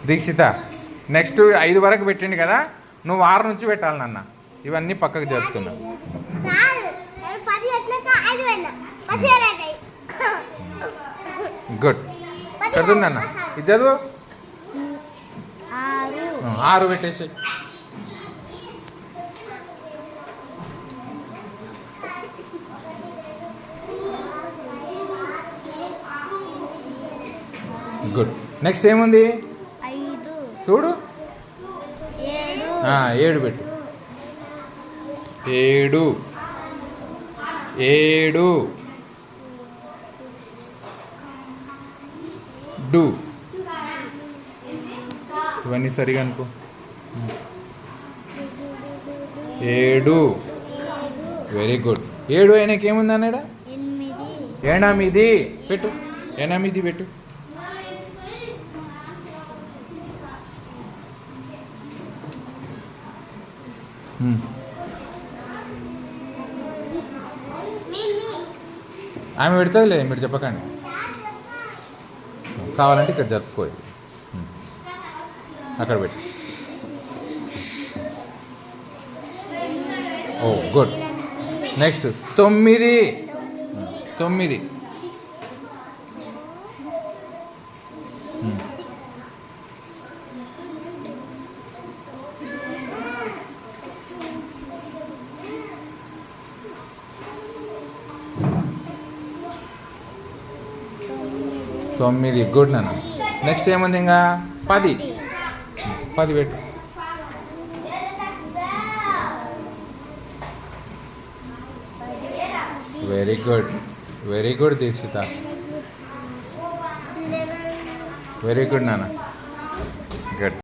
Dikshita next 5 వరకు పెట్టిండు కదా, నువ్వు 6 నుంచి పెట్టాలి నాన్న. ఇవన్నీ పక్కకు జరుపుతున్నా. గుడ్. చదువుందన్న, ఇది చదువు. 6 పెట్టేసి. గుడ్. నెక్స్ట్ ఏముంది చూడు. 7 పెట్టు. 7 డు. ఇవన్నీ సరిగా అనుకో. 7. Very good. 7 ఆయనకి ఏముంది అన్నాడా? 8 పెట్టు. 8 పెట్టు. ఆమె పెడుతుంది లేదు, మీరు చెప్పకండి. కావాలంటే ఇక్కడ జరుపుకో. అక్కడ పెట్టు. ఓ గుడ్. నెక్స్ట్ 9. 9. గుడ్ నాన్న. నెక్స్ట్ ఏముంది ఇంకా? 10 పెట్టు. Very good Dikshita. Very good నాన్న. గుడ్.